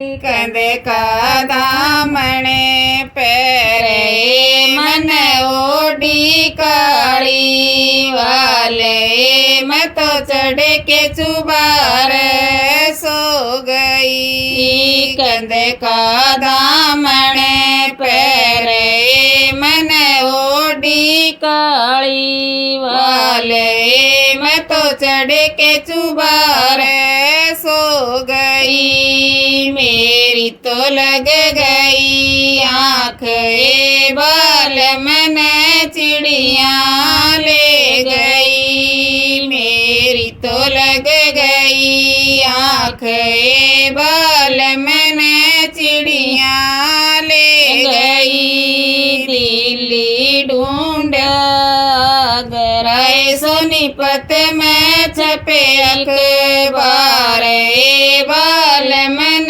कंदे का दामणे पैरे मन ओढ़ी काली वाले मैं तो चढ़ के चुबार सो गई। कंदे का दामणे पैरे मन ओढ़ी काली वाले मैं तो चढ़ के चुबार सो गई। मेरी तो लग गई आँख बाल मन चिड़िया ले गई। मेरी तो लग गई आँख बाल मन चिड़िया ले गई। दिल्ली ढूंढा गराए सोनीपत में छपे अखबार बाल मन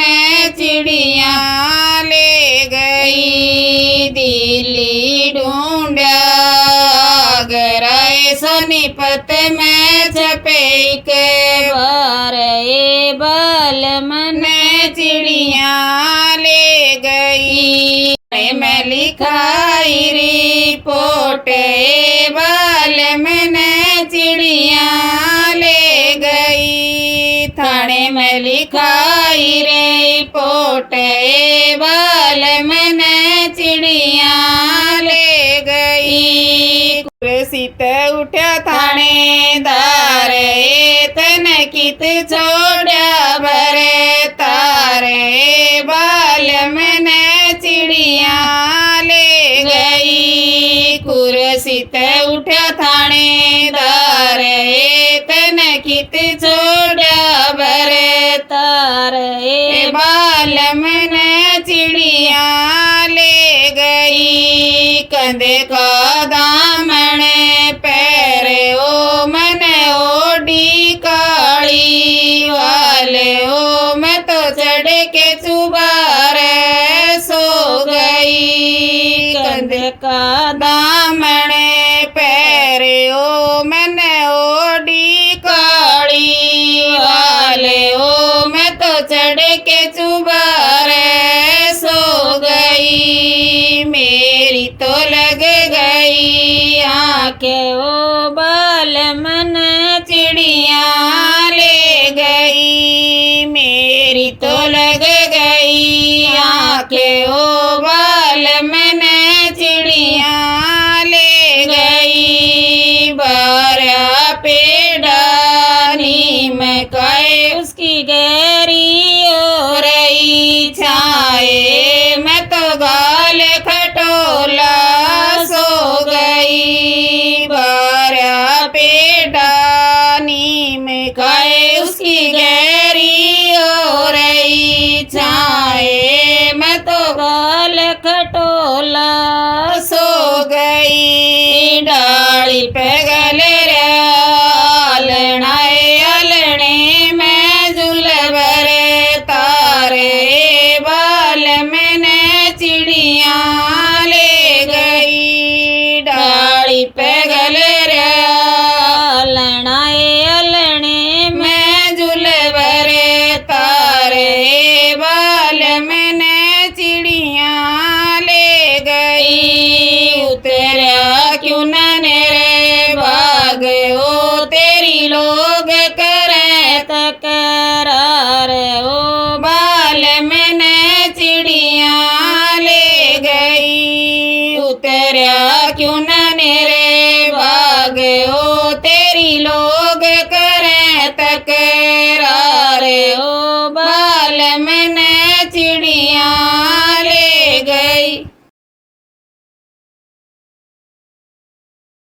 चिड़िया ले गई। दिल्ली ढूंढा गराए सोनीपत में छपे अखबार बाल मन चिड़िया ले गई। मैं लिखाई रिपोर्ट बाल मन चिड़िया ले गई। थाने में लिखाई रिपोर्ट बाल मन चिड़िया ले गई। कुर्सीत उठा थानेदार तन कित छोड़ा भरे तारे बाल मन चिड़िया ले गई। कुर्सीत उठा थानेदार तन कित छोड़ा भरे तारे बाल मन चिड़िया ले गई। कंधे का दामन पैरे ओ मन ओढ़ी काली वाले ओ मैं तो चढ़ के चुबार सो गई। कंधे का दामन पैरे ओ मन ओढ़ी काली वाले ओ मैं तो चढ़ के चुबार सो गई। मेरी तो लग गई आँखें ओ बाल मन चिड़िया ले गई। मेरी तो लग गई आँखें ओ बाल मन चिड़िया ले गई। बारा पेड़ानी में काए उसकी गहरी हो रही छाए मैं तो गाल खटोला सो गई। बारा पेड़ानी में काए उसकी गहरी हो रही छाए मैं तो गाल खटोला सो गई। डाली पे गले अलनाए अलने में झुलवर तारे बाल मन चिड़िया ले गई। डाली पे गले अलनाए अलने में झुलवर तारे बाल मन चिड़िया ले गई। उतरा क्यों न रे भाग ओ तेरी लोग करे तकरार ओ बाल मन चिड़िया ले गई। उतरा क्यों न रे भाग ओ